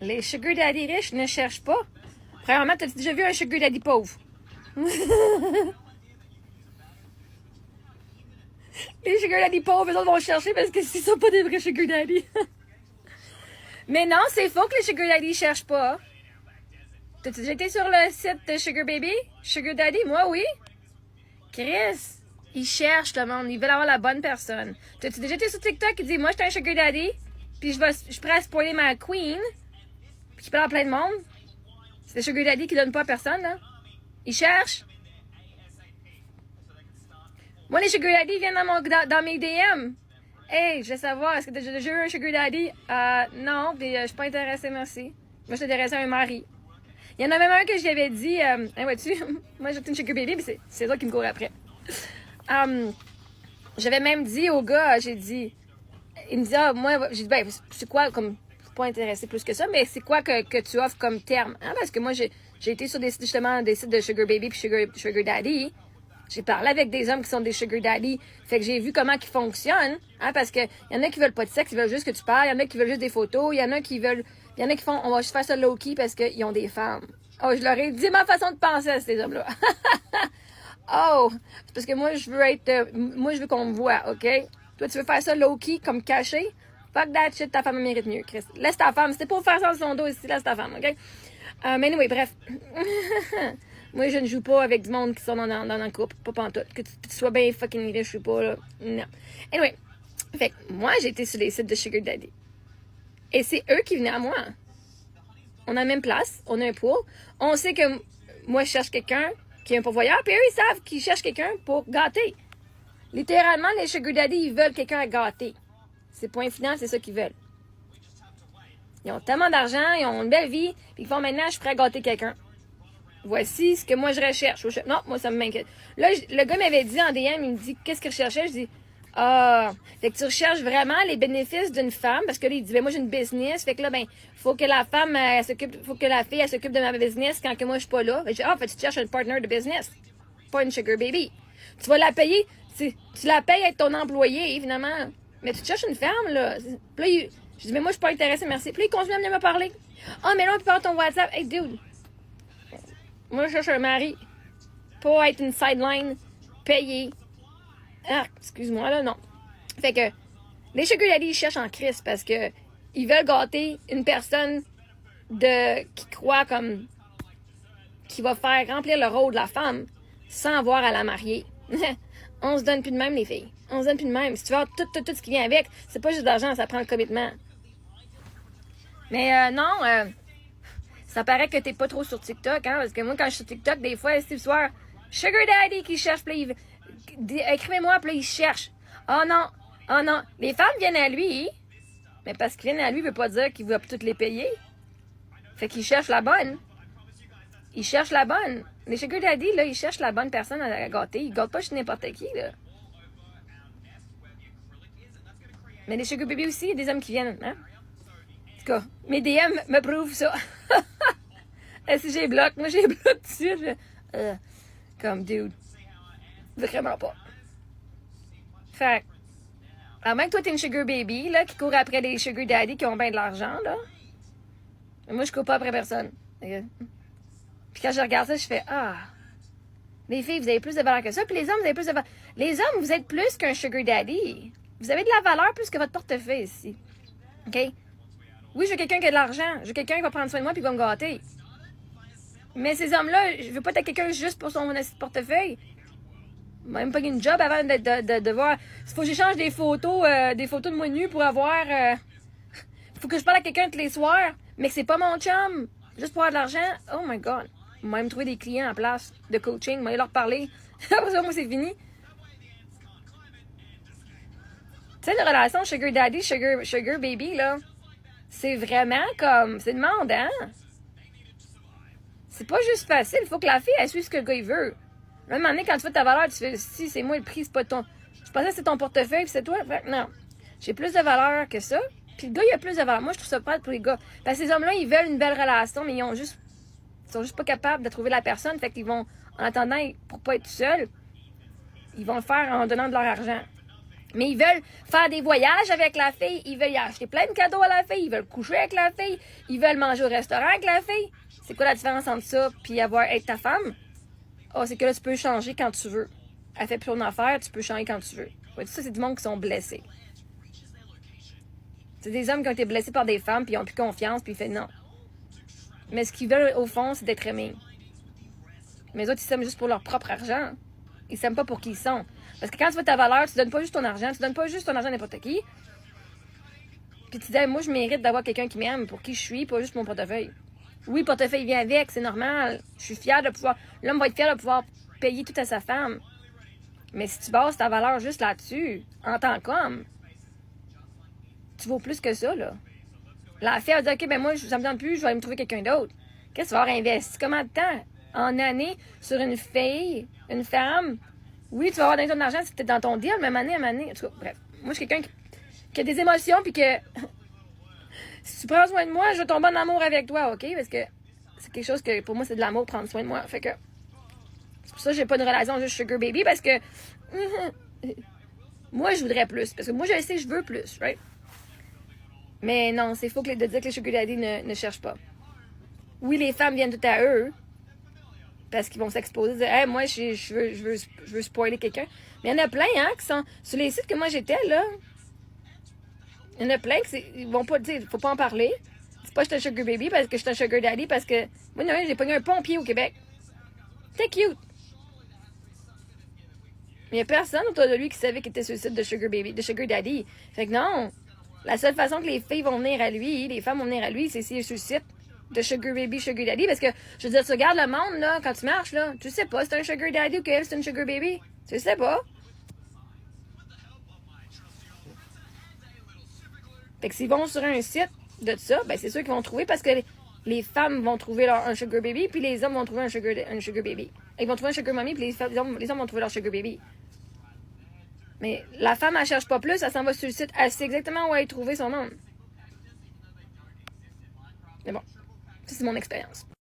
Les sugar daddy riches ne cherchent pas. Premièrement, t'as déjà vu un sugar daddy pauvre? Les sugar daddy pauvres, eux autres vont chercher parce que ce sont pas des vrais sugar daddy. Mais non, c'est faux que les sugar daddy cherchent pas. T'as-tu déjà été sur le site de Sugar Baby? Sugar Daddy? Moi, oui. Chris, ils cherchent le monde. Ils veulent avoir la bonne personne. T'as-tu déjà été sur TikTok qui dit, moi, je suis un Sugar Daddy, puis je suis prêt à spoiler ma queen, puis je peux avoir plein de monde? C'est des Sugar Daddy qui donnent pas à personne, là. Ils cherchent. Moi, les Sugar Daddy viennent dans mes DM. Hey, je veux savoir, est-ce que t'as déjà eu un Sugar Daddy? Non, puis je suis pas intéressée, merci. Moi, je suis intéressée à un mari. Il y en a même un que j'avais dit, hey, vois-tu, moi j'ai une sugar baby, mais c'est toi qui me court après. J'avais même dit au gars, j'ai dit, il me dit, moi, j'ai dit, ben, c'est quoi, comme, je suis pas intéressée plus que ça, mais c'est quoi que tu offres comme terme? Hein? Parce que moi, j'ai été sur des sites, justement, des sites de sugar baby puis sugar daddy. J'ai parlé avec des hommes qui sont des sugar daddy. Fait que j'ai vu comment ils fonctionnent, hein, parce que y en a qui veulent pas de sexe, ils veulent juste que tu parles, y en a qui veulent juste des photos, y en a qui font, on va juste faire ça low-key parce qu'ils ont des femmes. Oh, je leur ai dit ma façon de penser à ces hommes-là. Oh, c'est parce que moi, je veux qu'on me voit, OK? Toi, tu veux faire ça low-key, comme caché? Fuck that shit, ta femme mérite mieux, Chris. Laisse ta femme. Si t'es pour faire ça dans son dos ici, laisse ta femme, OK? Mais anyway, bref. Moi, je ne joue pas avec du monde qui sont dans un couple, pas pantoute. Que tu sois bien fucking riche ou pas, là. Non. Anyway, fait que moi, j'ai été sur les sites de Sugar Daddy. Et c'est eux qui venaient à moi. On a la même place, on a un pool. On sait que moi, je cherche quelqu'un qui est un pourvoyeur, puis eux, ils savent qu'ils cherchent quelqu'un pour gâter. Littéralement, les Sugar Daddy, ils veulent quelqu'un à gâter. C'est point final, c'est ça qu'ils veulent. Ils ont tellement d'argent, ils ont une belle vie, puis ils font maintenant, je suis prêt à gâter quelqu'un. Voici ce que moi je recherche. Non, moi ça m'inquiète. Là, le gars m'avait dit en DM, il me dit qu'est-ce qu'il recherchait. Je dis fait que tu recherches vraiment les bénéfices d'une femme parce que là il dit ben moi j'ai une business, fait que là ben faut que la femme faut que la fille elle s'occupe de ma business quand que moi je suis pas là. Je dis fait que tu cherches un partner de business, pas une sugar baby. Tu vas la payer, tu la payes être ton employé évidemment, mais tu cherches une femme là. Puis là je dis mais moi je suis pas intéressée merci. Puis là, il continue à venir me parler. Mais là on peut faire ton WhatsApp. Hey dude. Moi, je cherche un mari. Pas être une sideline payée. Ah, excuse-moi, là, non. Fait que les sugar daddy, ils cherchent en crise parce que ils veulent gâter une personne qui croit comme qui va faire remplir le rôle de la femme sans avoir à la marier. On se donne plus de même, les filles. On se donne plus de même. Si tu veux avoir tout ce qui vient avec, c'est pas juste de l'argent, ça prend le commitment. Mais non, ça paraît que t'es pas trop sur TikTok, hein, parce que moi, quand je suis sur TikTok, des fois, c'est le soir, Sugar Daddy qui cherche, puis écrivez-moi, puis là, il cherche. Oh non, les femmes viennent à lui, mais parce qu'ils viennent à lui, veut pas dire qu'il va toutes les payer. Fait qu'il cherche la bonne. Il cherche la bonne. Les Sugar Daddy, là, ils cherchent la bonne personne à gâter. Ils gâtent pas chez n'importe qui, là. Mais les Sugar Baby aussi, il y a des hommes qui viennent, hein. En tout cas, mes DM me prouvent ça. Si j'ai bloqué, moi j'ai bloqué tout de suite. Comme dude. Vraiment pas. Fait à moins que toi t'es une sugar baby, là, qui court après des sugar daddy qui ont bien de l'argent, là. Moi je cours pas après personne. Puis quand je regarde ça, je fais les filles, vous avez plus de valeur que ça. Puis les hommes, vous avez plus de valeur. Les hommes, vous êtes plus qu'un sugar daddy. Vous avez de la valeur plus que votre portefeuille ici. OK? Oui, je veux quelqu'un qui a de l'argent. Je veux quelqu'un qui va prendre soin de moi puis qui va me gâter. Mais ces hommes-là, je veux pas être quelqu'un juste pour son portefeuille. Même pas une job avant de voir. Il faut que j'échange des photos de moi nu pour avoir. Il faut que je parle à quelqu'un tous les soirs, mais que c'est pas mon chum. Juste pour avoir de l'argent. Oh my God. Même trouver des clients en place de coaching, moi leur parler. Après ça, moi, c'est fini. Tu sais, la relation sugar daddy, sugar baby, là, c'est vraiment comme. C'est demandant. C'est pas juste facile. Il faut que la fille, elle suive ce que le gars, il veut. Même à un moment donné, quand tu fais ta valeur, tu fais si c'est moi le prix, c'est pas ton. Je pensais que c'est ton portefeuille, puis c'est toi. Fait, non. J'ai plus de valeur que ça. Puis le gars, il a plus de valeur. Moi, je trouve ça pas pour les gars. Parce que ces hommes-là, ils veulent une belle relation, mais ils sont juste pas capables de trouver la personne. Fait qu'ils vont, en attendant, pour pas être seuls, ils vont le faire en donnant de leur argent. Mais ils veulent faire des voyages avec la fille, ils veulent y acheter plein de cadeaux à la fille, ils veulent coucher avec la fille, ils veulent manger au restaurant avec la fille. C'est quoi la différence entre ça puis être ta femme? Ah, c'est que là, tu peux changer quand tu veux. Elle fait plus son affaire, tu peux changer quand tu veux. Ouais, ça, c'est du monde qui sont blessés. C'est des hommes qui ont été blessés par des femmes, puis ils n'ont plus confiance, puis ils font non. Mais ce qu'ils veulent, au fond, c'est d'être aimés. Mais les autres, ils s'aiment juste pour leur propre argent. Ils s'aiment pas pour qui ils sont. Parce que quand tu vois ta valeur, tu donnes pas juste ton argent, tu donnes pas juste ton argent à n'importe qui. Puis tu dis, moi, je mérite d'avoir quelqu'un qui m'aime pour qui je suis, pas juste mon portefeuille. Oui, le portefeuille vient avec, c'est normal. Je suis fière de pouvoir... L'homme va être fier de pouvoir payer tout à sa femme. Mais si tu bases ta valeur juste là-dessus, en tant qu'homme, tu vaux plus que ça, là. La fille a dit, OK, ben moi, ça me donne plus, je vais aller me trouver quelqu'un d'autre. Qu'est-ce que tu vas avoir investi? Combien de temps? En année, sur une fille, une femme? Oui, tu vas avoir donné ton argent, c'est peut-être dans ton deal, mais année. En tout cas, bref. Moi, je suis quelqu'un qui a des émotions, puis que si tu prends soin de moi, je vais tomber en amour avec toi, OK? Parce que c'est quelque chose que, pour moi, c'est de l'amour, prendre soin de moi. Fait que c'est pour ça que j'ai pas une relation juste sugar baby, parce que moi, je voudrais plus. Parce que moi, je le sais, je veux plus, right? Mais non, c'est faux de dire que les sugar daddy ne cherchent pas. Oui, les femmes viennent tout à eux, parce qu'ils vont s'exposer, dire, hey, moi, je veux spoiler quelqu'un. Mais il y en a plein, hein, qui sont sur les sites que moi j'étais, là. Il y en a plein qui ils vont pas dire, faut pas en parler. C'est pas que je suis un sugar baby parce que je suis un sugar daddy, parce que moi, non, j'ai pogné un pompier au Québec. C'était cute. Mais il y a personne autour de lui qui savait qu'il était sur le site de sugar baby, de sugar daddy. Fait que non. La seule façon que les filles vont venir à lui, les femmes vont venir à lui, c'est s'il est sur le site de sugar baby, sugar daddy. Parce que, je veux dire, tu regardes le monde, là, quand tu marches, là, tu sais pas si c'est un sugar daddy ou qu'elle, c'est une sugar baby. Tu sais pas. Fait que s'ils vont sur un site de ça, ben c'est sûr qu'ils vont trouver parce que les femmes vont trouver un sugar baby, puis les hommes vont trouver un sugar baby. Ils vont trouver un sugar mommy, puis les hommes vont trouver leur sugar baby. Mais la femme, elle cherche pas plus, elle s'en va sur le site, elle sait exactement où elle a trouvé son homme. Mais bon, ça c'est mon expérience.